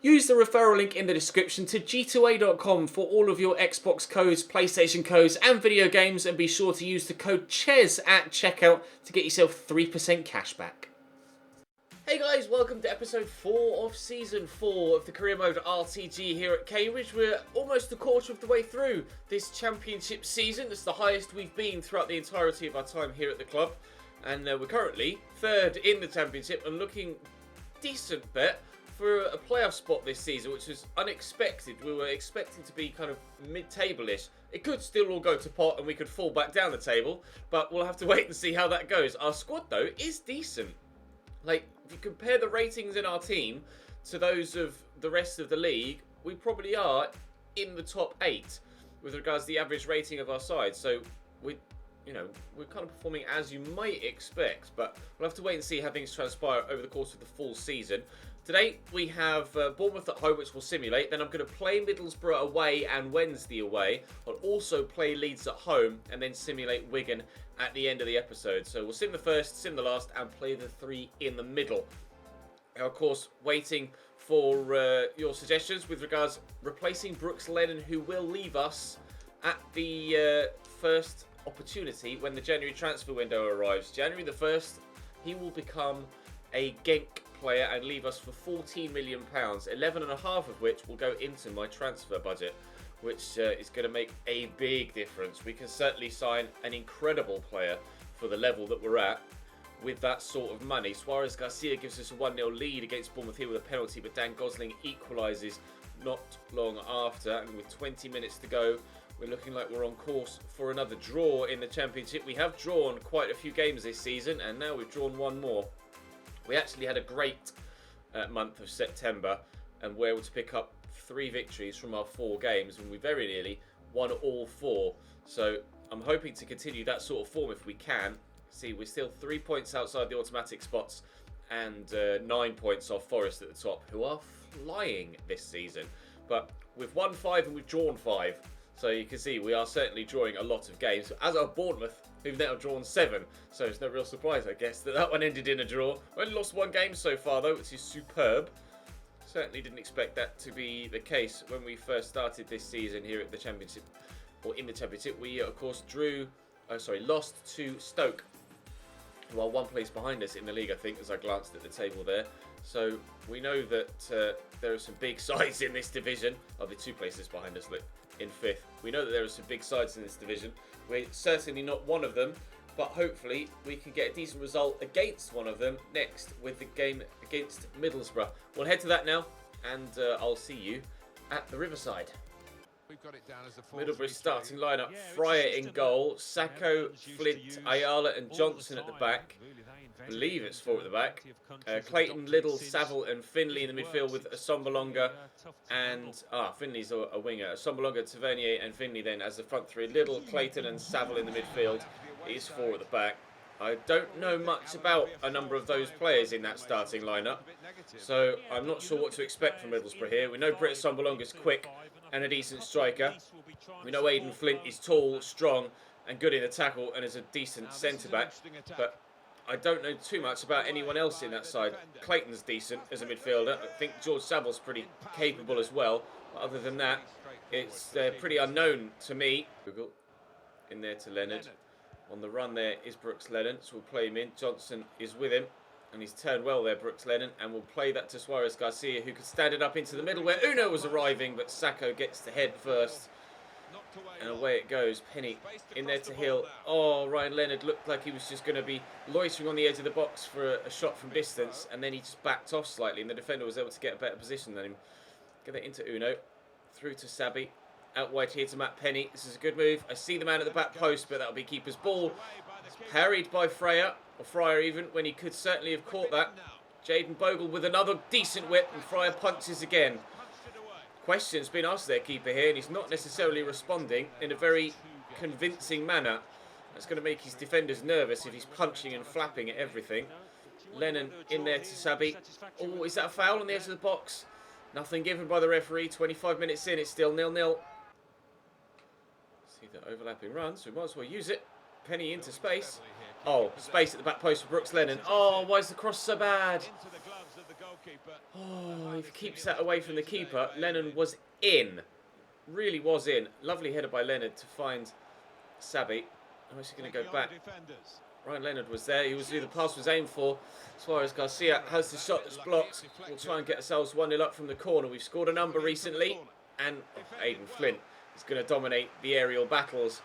Use the referral link in the description to g2a.com for all of your Xbox codes, PlayStation codes and video games, and be sure to use the code CHES at checkout to get yourself 3% cash back. Hey guys, welcome to episode 4 of season 4 of the career mode RTG here at Cambridge. We're almost a quarter of the way through this championship season. It's the highest we've been throughout the entirety of our time here at the club. And we're currently 3rd in the championship and looking decent bet for a playoff spot this season, which was unexpected. We were expecting to be kind of mid-table-ish. It could still all go to pot and we could fall back down the table, but we'll have to wait and see how that goes. Our squad, though, is decent. Like, if you compare the ratings in our team to those of the rest of the league, we probably are in the top 8 with regards to the average rating of our side. So we're kind of performing as you might expect, but we'll have to wait and see how things transpire over the course of the full season. Today we have Bournemouth at home, which we'll simulate. Then I'm going to play Middlesbrough away and Wednesday away. I'll also play Leeds at home and then simulate Wigan at the end of the episode. So we'll sim the first, sim the last, and play the 3 in the middle. Now, of course, waiting for your suggestions with regards replacing Brooks Lennon, who will leave us at the first opportunity when the January transfer window arrives. January the 1st, he will become a Genk player and leave us for £14 million, 11.5 of which will go into my transfer budget, which is going to make a big difference. We can certainly sign an incredible player for the level that we're at with that sort of money. Suarez Garcia gives us a 1-0 lead against Bournemouth here with a penalty, but Dan Gosling equalises not long after, and with 20 minutes to go, we're looking like we're on course for another draw in the Championship. We have drawn quite a few games this season, and now we've drawn one more. We actually had a great month of September and were able to pick up 3 victories from our 4 games, and we very nearly won all 4. So I'm hoping to continue that sort of form if we can. See, we're still 3 points outside the automatic spots and 9 points off Forest at the top, who are flying this season. But we've won 5 and we've drawn 5. So you can see we are certainly drawing a lot of games, as are Bournemouth, who've now drawn 7. So it's no real surprise, I guess, that one ended in a draw. We only lost 1 game so far, though, which is superb. Certainly didn't expect that to be the case when we first started this season here at the Championship, or in the Championship. We, of course, lost to Stoke, who are 1 place behind us in the league, I think, as I glanced at the table there. So we know that there are some big sides in this division. Oh, they're 2 places behind us, look, in 5th. We know that there are some big sides in this division. We're certainly not one of them, but hopefully we can get a decent result against one of them next with the game against Middlesbrough. We'll head to that now, and I'll see you at the Riverside. Middlesbrough starting lineup: Fryer in goal, Sacco, Flint, Ayala and Johnson at the back. I believe it's 4 at the back. Clayton, Liddell, Saville and Finley in the midfield with Assombalonga and Finley's a winger. Assombalonga, Tavernier and Finley then as the front 3. Liddell, Clayton and Saville in the midfield. It is 4 at the back. I don't know much about a number of those players in that starting lineup, so I'm not sure what to expect from Middlesbrough here. We know Britt Assombalonga's quick and a decent striker. We know Aidan Flint is tall, strong and good in the tackle and is a decent centre-back, but I don't know too much about anyone else in that side. Clayton's decent as a midfielder. I think George Saville's pretty capable as well. But other than that, it's pretty unknown to me. Google in there to Leonard. On the run there is Brooks Lennon, so we'll play him in. Johnson is with him, and he's turned well there, Brooks Lennon, and we'll play that to Suarez Garcia, who could stand it up into the middle where Uno was arriving, but Sacco gets the head first. And away it goes. Penny in there to Hill. Oh, Ryan Leonard looked like he was just going to be loitering on the edge of the box for a shot from distance, and then he just backed off slightly, and the defender was able to get a better position than him. Get that into Uno. Through to Sabi. Out wide here to Matt Penny. This is a good move. I see the man at the back post, but that'll be keeper's ball. Parried by Fryer even, when he could certainly have caught that. Jaden Bogle with another decent whip, and Fryer punches again. Questions been asked their keeper here, and he's not necessarily responding in a very convincing manner. That's going to make his defenders nervous if he's punching and flapping at everything. Lennon in there to Sabi. Oh, is that a foul on the edge of the box? Nothing given by the referee. 25 minutes in, it's still 0-0. See the overlapping run, so we might as well use it. Penny into space. Oh, space at the back post for Brooks Lennon. Oh, why is the cross so bad? Oh, if he keeps that away from the keeper. Lennon was in. Really was in. Lovely header by Leonard to find Sabi. I'm actually going to go back. Ryan Leonard was there. He was who the pass was aimed for. Suarez Garcia has the shot that's blocked. We'll try and get ourselves 1-0 up from the corner. We've scored a number recently. And Aidan Flint is going to dominate the aerial battles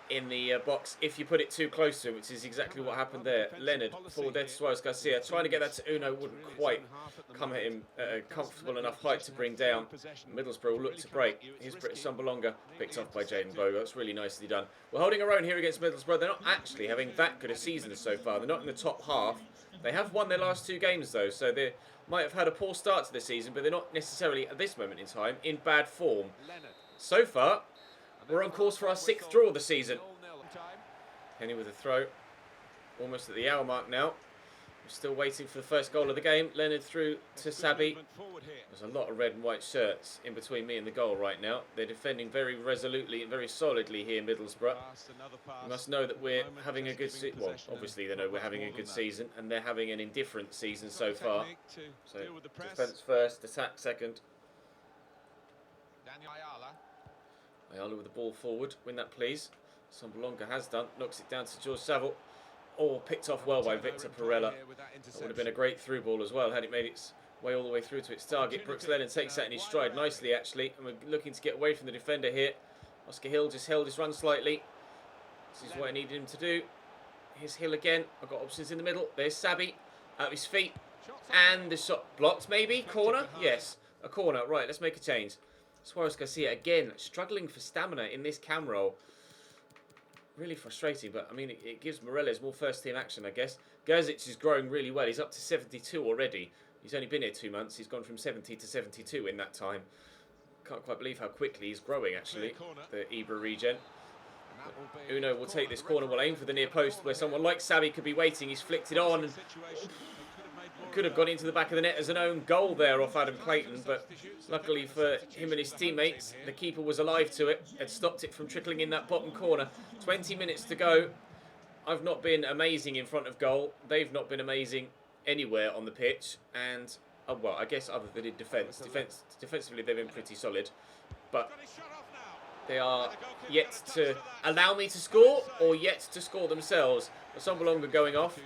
in the box if you put it too close to him, which is exactly what happened there. Leonard forward there to Suarez Garcia, trying to get that to Uno, wouldn't quite come at him at a comfortable enough height to bring down. Middlesbrough looked to break. Here's British Sambonga, picked off by Jaden Bogo. That's really nicely done. We're holding our own here against Middlesbrough. They're not actually having that good a season so far. They're not in the top half. They have won their last 2 games though, so they might have had a poor start to the season, but they're not necessarily at this moment in time in bad form. So far, we're on course for our 6th draw of the season. Penny with a throw. Almost at the hour mark now. We're still waiting for the first goal of the game. Leonard through to Sabi. There's a lot of red and white shirts in between me and the goal right now. They're defending very resolutely and very solidly here in Middlesbrough. You must know that we're having a good season. Well, obviously they know we're having a good season, and they're having an indifferent season so far. So defence first, attack second. Ayala with the ball forward. Win that, please. Sambonga has done. Knocks it down to George Saville. Oh, picked off well by Victor Perella. That would have been a great through ball as well had it made its way all the way through to its target. Brooks Lennon takes that in his stride nicely, actually. And we're looking to get away from the defender here. Oscar Hill just held his run slightly. This is what I needed him to do. Here's Hill again. I've got options in the middle. There's Sabi. Out of his feet. And the shot blocked, maybe? Corner? Yes. A corner. Right, let's make a change. Suarez Garcia again struggling for stamina in this cam roll. Really frustrating, but I mean it gives Morelos more first team action, I guess. Gerzic is growing really well. He's up to 72 already. He's only been here 2 months. He's gone from 70 to 72 in that time. Can't quite believe how quickly he's growing, actually, the Ibra regen. Uno will take this corner, will aim for the near post where someone like Sabi could be waiting. He's flicked it on. And could have gone into the back of the net as an own goal there off Adam Clayton, but luckily for him and his teammates, the keeper was alive to it, had stopped it from trickling in that bottom corner. 20 minutes to go. I've not been amazing in front of goal. They've not been amazing anywhere on the pitch, and well, I guess other than in defence. Defensively, they've been pretty solid, but they are yet to allow me to score or yet to score themselves. Sambonga going off.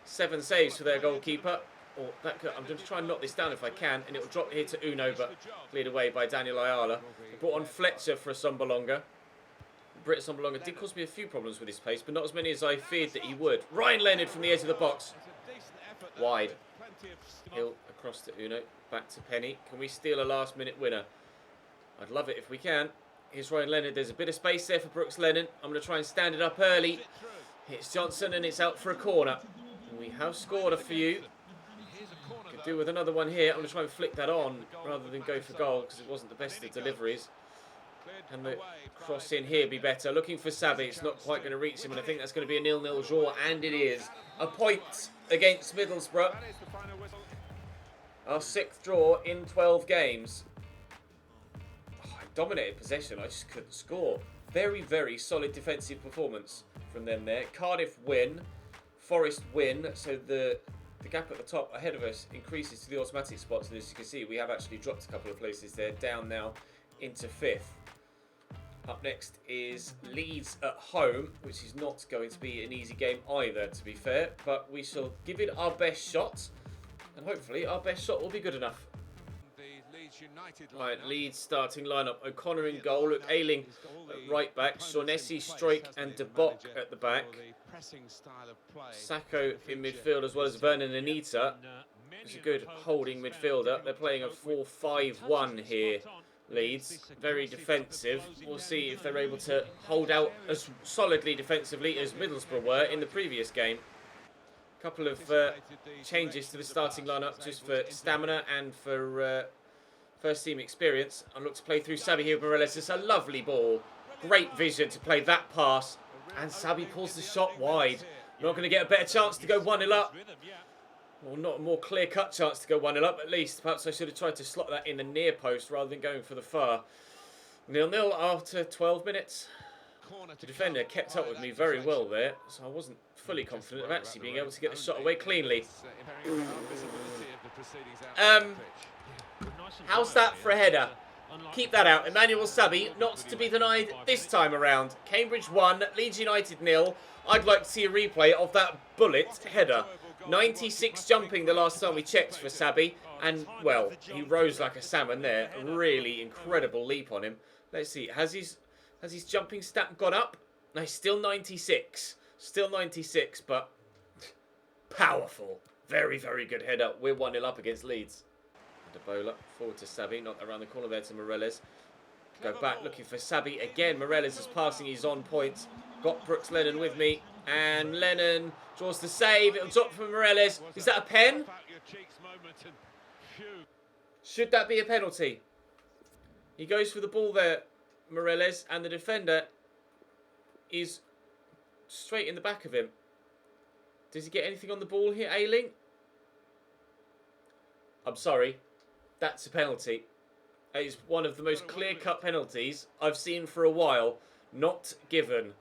7 saves for their goalkeeper. Or that could, I'm going to try and knock this down if I can, and it will drop here to Uno, but cleared away by Daniel Ayala. They brought on Fletcher for a Sambonga. Britt Sambonga did cause me a few problems with his pace, but not as many as I feared that he would. Ryan Leonard from the edge of the box. Wide. Hill across to Uno. Back to Penny. Can we steal a last-minute winner? I'd love it if we can. Here's Ryan Leonard. There's a bit of space there for Brooks Lennon. I'm going to try and stand it up early. Hits Johnson, and it's out for a corner. We have scored a few. Could do with another one here. I'm going to try and flick that on rather than go for goal because it wasn't the best of deliveries. And the cross in here be better. Looking for Sabi. It's not quite going to reach him, and I think that's going to be a 0-0 draw, and it is. A point against Middlesbrough. Our 6th draw in 12 games. Oh, I dominated possession. I just couldn't score. Very, very solid defensive performance from them there. Cardiff win. Forest win, so the gap at the top ahead of us increases to the automatic spots, and as you can see we have actually dropped a couple of places there, down now into 5th. Up next is Leeds at home, which is not going to be an easy game either, to be fair, but we shall give it our best shot, and hopefully our best shot will be good enough. Right, Leeds starting lineup. O'Connor in goal, Luke Ayling at right back, Shaughnessy, Strike and De Bock at the back. Sacco in midfield as well as Vernon Anita. It's a good holding midfielder. They're playing a 4-5-1 here, Leeds. Very defensive. We'll see if they're able to hold out as solidly defensively as Middlesbrough were in the previous game. A couple of changes to the starting lineup just for stamina and for first team experience. I look to play through Sabi here with Morelos. It's a lovely ball. Great vision to play that pass. And Sabi pulls the shot wide. Not going to get a better chance to go 1-0 up. Well, not a more clear-cut chance to go 1-0 up, at least. Perhaps I should have tried to slot that in the near post rather than going for the far. 0-0 after 12 minutes. The defender kept up with me very well there, so I wasn't fully confident of actually being able to get the shot away cleanly. How's that for a header? Keep that out. Emmanuel Sabi, not to be denied this time around. Cambridge 1, Leeds United 0. I'd like to see a replay of that bullet header. 96 jumping the last time we checked for Sabi. And, well, he rose like a salmon there. A really incredible leap on him. Let's see. Has his jumping stat gone up? No, he's still 96. Still 96, but powerful. Very, very good header. We're 1-0 up against Leeds. Debola forward to Sabi, not around the corner there to Morales. Go back looking for Sabi again. Morales is passing, he's on point. Got Brooks Lennon with me, and Lennon draws the save. On top for Morales. Is that a pen? Should that be a penalty? He goes for the ball there, Morales, and the defender is straight in the back of him. Does he get anything on the ball here, Ayling? I'm sorry. That's a penalty. It is one of the most clear-cut penalties I've seen for a while. Not given.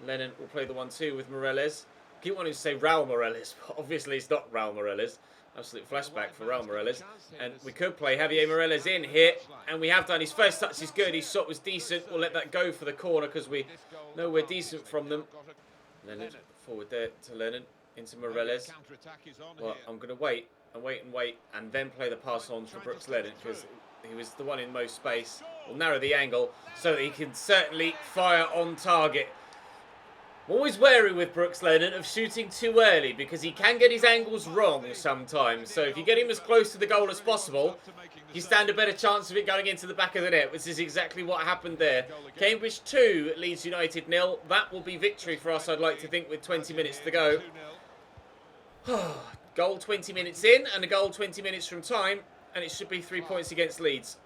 Lennon will play the 1-2 with Morales. I keep wanting to say Raul Morales, but obviously it's not Raul Morales. Absolute flashback for Raul Morales. And we could play Javier Morales in here. And we have done. His first touch is good. His shot was decent. We'll let that go for the corner because we know we're decent from them. Lennon forward there to Lennon. Into Morales. Well, I'm going to wait. And then play the pass on to Brooks Lennon because he was the one in most space. We'll narrow the angle so that he can certainly fire on target. I'm always wary with Brooks Lennon of shooting too early because he can get his angles wrong sometimes. So if you get him as close to the goal as possible, you stand a better chance of it going into the back of the net, which is exactly what happened there. Cambridge 2, Leeds United 0. That will be victory for us, I'd like to think, with 20 minutes to go. Goal 20 minutes in and a goal 20 minutes from time, and it should be 3 points against Leeds.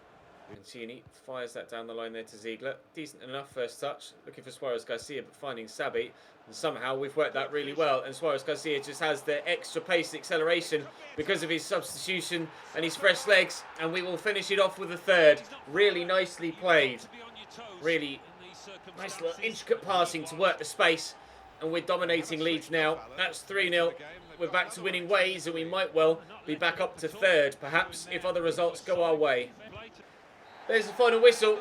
Mancini fires that down the line there to Ziegler. Decent enough first touch. Looking for Suarez Garcia, but finding Sabi. And somehow we've worked that really well. And Suarez Garcia just has the extra pace and acceleration because of his substitution and his fresh legs. And we will finish it off with a third. Really nicely played. Really nice little intricate passing to work the space. And we're dominating Leeds now. That's 3-0. We're back to winning ways, and we might well be back up to third, perhaps, if other results go our way. There's the final whistle.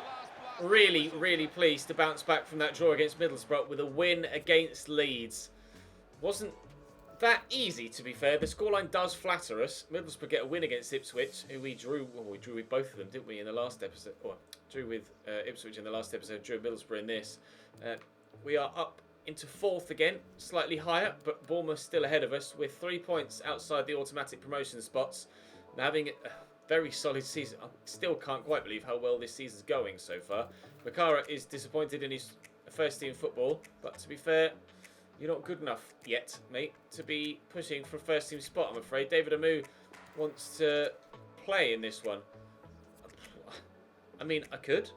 Really, really pleased to bounce back from that draw against Middlesbrough with a win against Leeds. Wasn't that easy, to be fair. The scoreline does flatter us. Middlesbrough get a win against Ipswich, who we drew. Well, we drew with both of them, didn't we, in the last episode? Or drew with Ipswich in the last episode, drew Middlesbrough in this. We are up into fourth again, slightly higher, but Bournemouth still ahead of us with 3 points outside the automatic promotion spots. Now, having a very solid season. I still can't quite believe how well this season's going so far. Makara is disappointed in his first team football, but to be fair, you're not good enough yet, mate, to be pushing for a first team spot, I'm afraid. David Amu wants to play in this one. I mean, I could.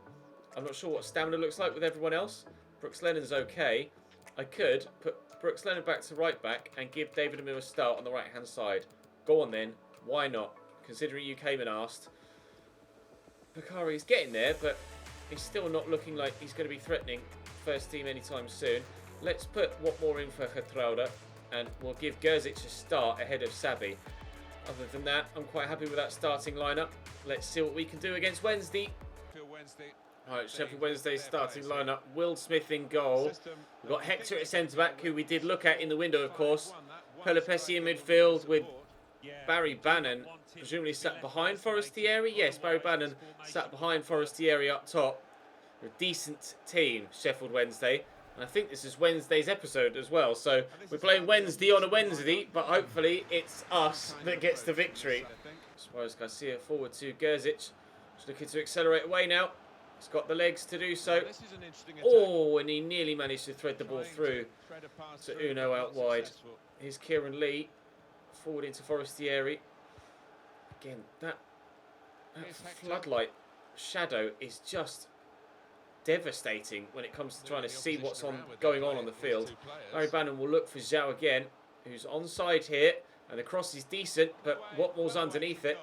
I'm not sure what stamina looks like with everyone else. Brooks Lennon's okay. I could put Brooks Lennon back to right back and give David Amu a start on the right hand side. Go on then. Why not? Considering you came and asked. Bakari's getting there, but he's still not looking like he's going to be threatening first team anytime soon. Let's put Watmore in for Getrauda, and we'll give Gerzic a start ahead of Sabi. Other than that, I'm quite happy with that starting lineup. Let's see what we can do against Wednesday. Alright, Sheffield Wednesday starting lineup. Will Smith in goal. We've got Hector at centre-back, who we did look at in the window, of course. Pelopessi in midfield with Barry Bannon, presumably sat behind Forestieri. Yes, Barry Bannon sat behind Forestieri up top. A decent team, Sheffield Wednesday. And I think this is Wednesday's episode as well. So we're playing Wednesday on a Wednesday, but hopefully it's us that gets the victory. Suarez Garcia forward to Gerzic. Just looking to accelerate away now. He's got the legs to do so. Oh, and he nearly managed to thread the ball through to Uno out wide. Here's Kieran Lee. Forward into Forestieri. Again, that floodlight shadow is just devastating when it comes to trying to see what's going on the field. Barry Bannon will look for Zhao again, who's onside here, and the cross is decent, but Watmore's underneath it.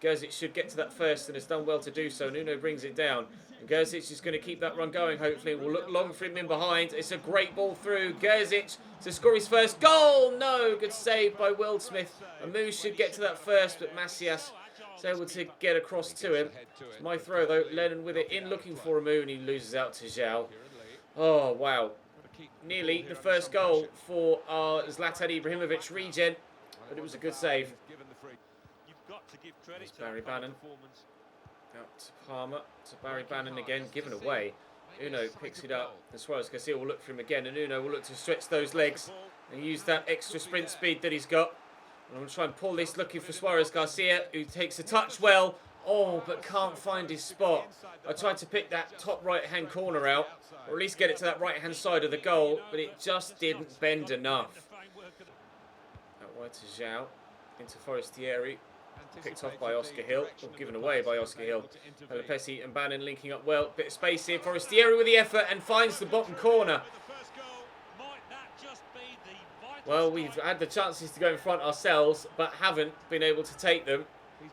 Gerzic should get to that first and has done well to do so. Nuno brings it down. And Gerzic is going to keep that run going, hopefully. It will look long for him in behind. It's a great ball through. Gerzic to score his first goal. No, good save by Wildsmith. Amu should get to that first, but Macias is able to get across to him. It's my throw, though. Lennon with it in, looking for Amu, and he loses out to Zhao. Oh, wow. Nearly the first goal for our Zlatan Ibrahimovic regen, but it was a good save. It's Barry Bannon. Out to Palmer, to Barry Bannon again, given away. Uno picks it up, and Suarez Garcia will look for him again, and Uno will look to stretch those legs and use that extra sprint speed that he's got. And I'm going to try and pull this, looking for Suarez Garcia, who takes a touch well. Oh, but can't find his spot. I tried to pick that top right-hand corner out, or at least get it to that right-hand side of the goal, but it just didn't bend enough. Out wide to Zhao, into Forestieri. Picked off by Oscar Hill, or given away by Oscar Hill. Pelopessi and Bannon linking up well. Bit of space here. Forestieri with the effort and finds the bottom corner. Well, we've had the chances to go in front ourselves, but haven't been able to take them.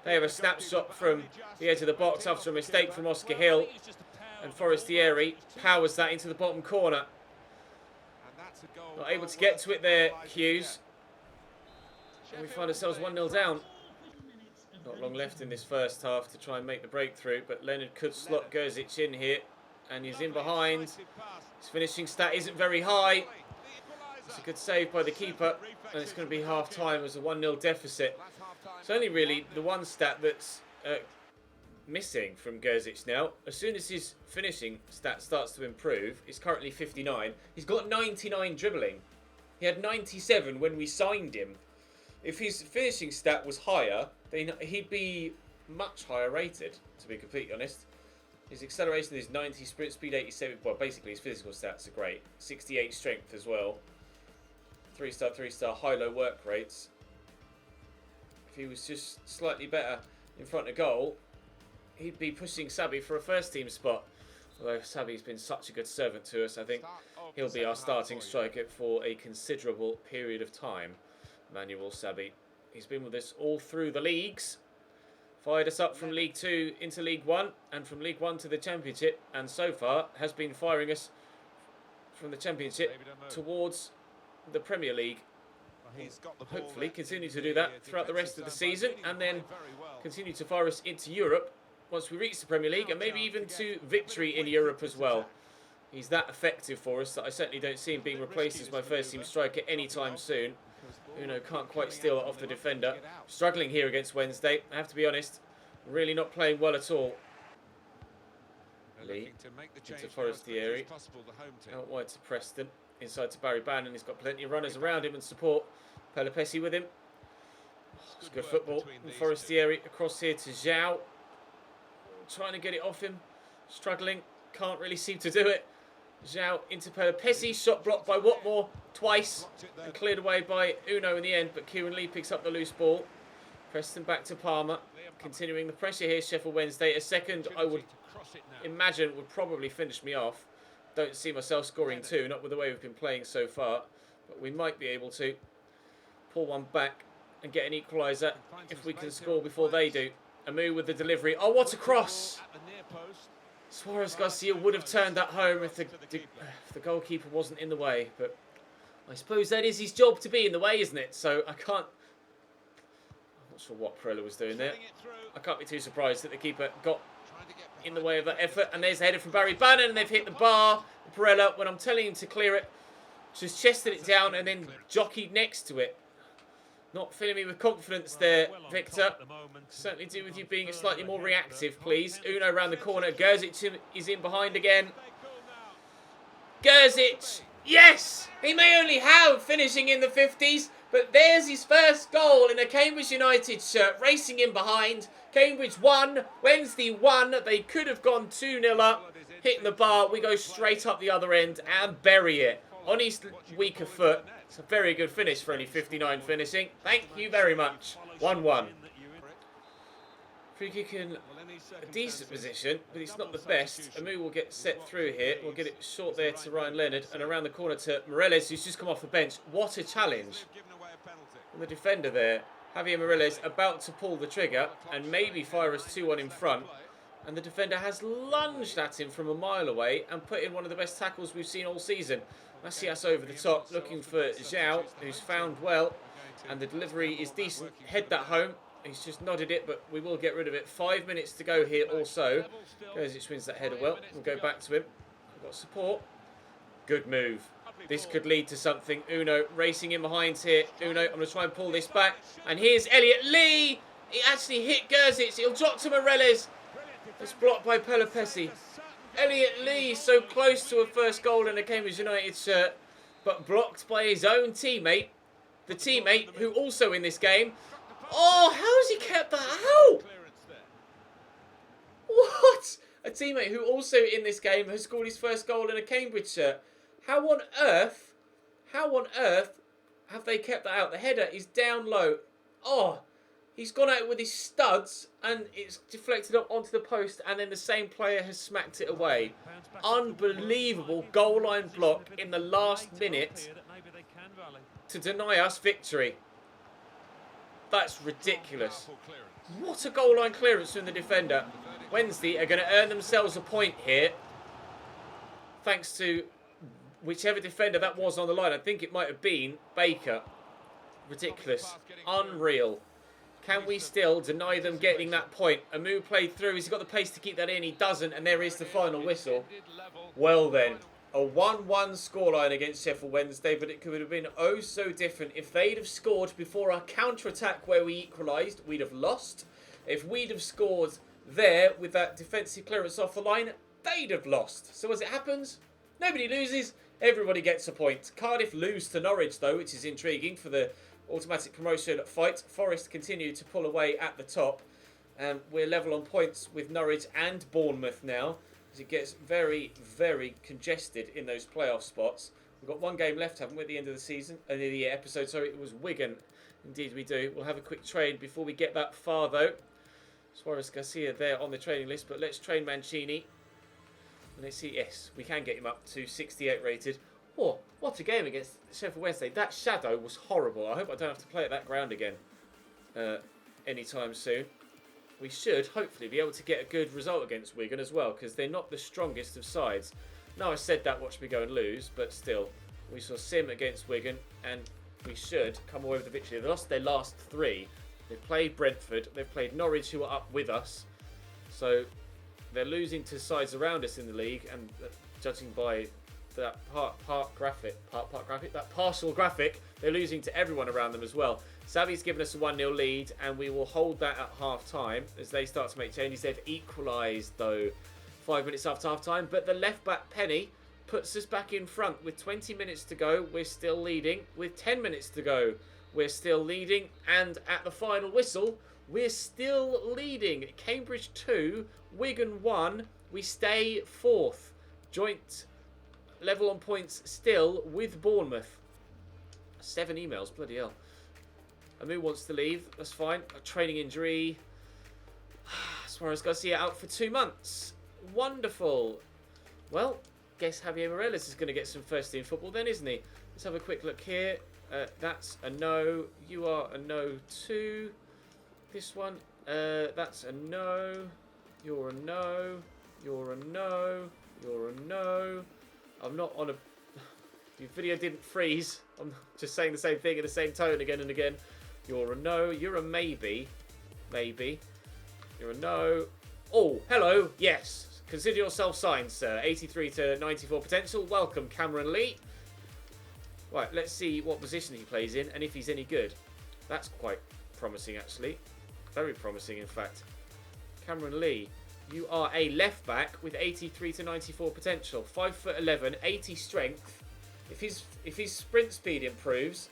They have a snapshot from the edge of the box after a mistake from Oscar Hill. And Forestieri powers that into the bottom corner. Not able to get to it there, Hughes. And we find ourselves 1-0 down. Not long left in this first half to try and make the breakthrough, but Leonard could slot Gerzic in here, and he's in behind. His finishing stat isn't very high. It's a good save by the keeper, and it's going to be half-time as a 1-0 deficit. It's only really the one stat that's missing from Gerzic now. As soon as his finishing stat starts to improve, he's currently 59. He's got 99 dribbling. He had 97 when we signed him. If his finishing stat was higher, then he'd be much higher rated, to be completely honest. His acceleration is 90, sprint speed 87. Well, basically his physical stats are great. 68 strength as well. 3-star, 3-star, high-low work rates. If he was just slightly better in front of goal, he'd be pushing Sabi for a first-team spot. Although Sabi's been such a good servant to us, I think he'll be our starting striker for a considerable period of time. Manuel Sabi. He's been with us all through the leagues. Fired us up from League 2 into League 1 and from League 1 to the Championship, and so far has been firing us from the Championship towards the Premier League. Hopefully continue to do that throughout the rest of the season, and then continue to fire us into Europe once we reach the Premier League, and maybe even to victory in Europe as well. He's that effective for us that I certainly don't see him being replaced as my first team striker anytime soon. Uno can't quite steal it off the defender. Struggling here against Wednesday, I have to be honest. Really not playing well at all. Lee into Forestieri. Out wide to Preston. Inside to Barry Bannon. He's got plenty of runners around him and support. Pelopessi with him. It's good football. And Forestieri across here to Zhao. Trying to get it off him. Struggling. Can't really seem to do it. Zhao into Pelopessi, shot blocked by Watmore twice and cleared away by Uno in the end, but Kieran Lee picks up the loose ball. Preston back to Palmer, continuing the pressure here. Sheffield Wednesday, a second I would imagine would probably finish me off. Don't see myself scoring two, not with the way we've been playing so far, but we might be able to pull one back and get an equaliser if we can score before they do. Amu with the delivery. Oh, what a cross! Suarez Garcia would have turned that home if the goalkeeper wasn't in the way, but I suppose that is his job to be in the way, isn't it? So I can't... I'm not sure what Perella was doing there. I can't be too surprised that the keeper got in the way of that effort. And there's a header from Barry Bannon, and they've hit the bar. Perella, when I'm telling him to clear it, just chested it down and then jockeyed next to it. Not filling me with confidence there, Victor. Certainly do with you being slightly more reactive, please. Uno around the corner. Gerzic is in behind again. Gerzic! Yes! He may only have finishing in the 50s, but there's his first goal in a Cambridge United shirt, racing in behind. Cambridge 1, Wednesday 1. They could have gone 2-0 up, hitting the bar. We go straight up the other end and bury it on his weaker foot. It's a very good finish for only 59 finishing. Thank you very much. 1-1. Free kick in a decent position, but it's not the best. Amu will get set through here. We'll get it short there to Ryan Leonard and around the corner to Moreles, who's just come off the bench. What a challenge from the defender there. Javier Morales about to pull the trigger and maybe fire us 2-1 in front. And the defender has lunged at him from a mile away and put in one of the best tackles we've seen all season. Macias over the top, looking for Zhao, who's found well. And the delivery is decent. Head that home. He's just nodded it, but we will get rid of it. 5 minutes to go here also. Kozic wins that header well. We'll go back to him. We've got support. Good move. This could lead to something. Uno racing in behind here. Uno, I'm going to try and pull this back. And here's Elliot Lee. He actually hit Gerzic. He'll drop to Morales. It's blocked by Pelopessi. Elliot Lee so close to a first goal in a Cambridge United shirt, but blocked by his own teammate. The teammate who also in this game. Oh, how has he kept that out? What? A teammate who also in this game has scored his first goal in a Cambridge shirt. How on earth have they kept that out? The header is down low. Oh, he's gone out with his studs and it's deflected up onto the post, and then the same player has smacked it away. Unbelievable goal line block in the last minute to deny us victory. That's ridiculous. What a goal line clearance from the defender. Wednesday are going to earn themselves a point here, thanks to whichever defender that was on the line. I think it might have been Baker. Ridiculous. Unreal. Can we still deny them getting that point? Amu played through. Has he got the pace to keep that in? He doesn't, and there is the final whistle. Well then, a 1-1 scoreline against Sheffield Wednesday, but it could have been oh so different. If they'd have scored before our counter-attack where we equalised, we'd have lost. If we'd have scored there with that defensive clearance off the line, they'd have lost. So as it happens, nobody loses, everybody gets a point. Cardiff lose to Norwich though, which is intriguing for the automatic promotion fight. Forest continue to pull away at the top, and we're level on points with Norwich and Bournemouth now, as it gets very, very congested in those playoff spots. We've got one game left, haven't we, at the end of the season, the episode, sorry, it was Wigan. Indeed we do. We'll have a quick trade before we get that far though. Suarez Garcia there on the training list, but let's train Mancini. And let's see, yes, we can get him up to 68 rated. Oh, what a game against Sheffield Wednesday. That shadow was horrible. I hope I don't have to play at that ground again anytime soon. We should hopefully be able to get a good result against Wigan as well, because they're not the strongest of sides. Now I said that, watch me go and lose, but still. We saw Sim against Wigan, and we should come away with the victory. They lost their last 3. They've played Brentford, they've played Norwich, who are up with us. So they're losing to sides around us in the league, and judging by that that partial graphic, they're losing to everyone around them as well. Xavi's given us a 1-0 lead, and we will hold that at half-time as they start to make changes. They've equalised, though, 5 minutes after half-time, but the left-back Penny puts us back in front. With 20 minutes to go, we're still leading. With 10 minutes to go, we're still leading. And at the final whistle, we're still leading. Cambridge 2, Wigan 1. We stay 4th. Joint level on points still with Bournemouth. 7 emails, bloody hell. Amu wants to leave, that's fine. A training injury. Suarez Garcia out for 2 months. Wonderful. Well, guess Javier Morales is going to get some first team football then, isn't he? Let's have a quick look here. That's a no. You are a no too. This one, that's a no. You're a no. You're a no. You're a no. I'm not on a... The video didn't freeze. I'm just saying the same thing in the same tone again and again. You're a no. You're a maybe. Maybe. You're a no. Oh, hello. Yes. Consider yourself signed, sir. 83 to 94 potential. Welcome, Cameron Lee. Right, let's see what position he plays in and if he's any good. That's quite promising, actually. Very promising, in fact. Cameron Lee. You are a left back with 83 to 94 potential. 5'11", 80 strength. If his sprint speed improves,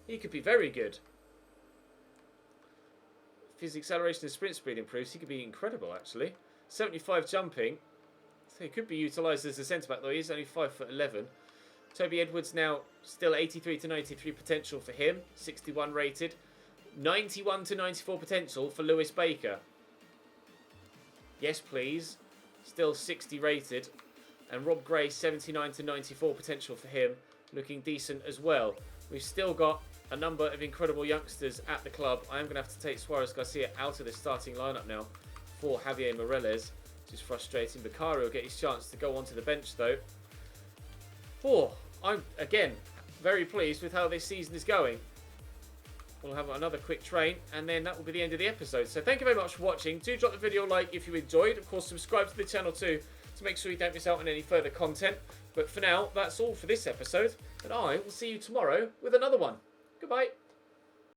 he could be very good. If his acceleration and sprint speed improves, he could be incredible, actually. 75 jumping. So he could be utilised as a centre-back, though. He's only 5'11". Toby Edwards now still 83 to 93 potential for him. 61 rated. 91 to 94 potential for Lewis Baker. Yes, please. Still 60 rated. And Rob Gray, 79 to 94 potential for him. Looking decent as well. We've still got a number of incredible youngsters at the club. I am going to have to take Suarez Garcia out of the starting lineup now for Javier Morales, which is frustrating. Bakari will get his chance to go onto the bench though. I'm, again, very pleased with how this season is going. We'll have another quick train, and then that will be the end of the episode. So thank you very much for watching. Do drop the video a like if you enjoyed. Of course, subscribe to the channel too to make sure you don't miss out on any further content. But for now, that's all for this episode, and I will see you tomorrow with another one. Goodbye.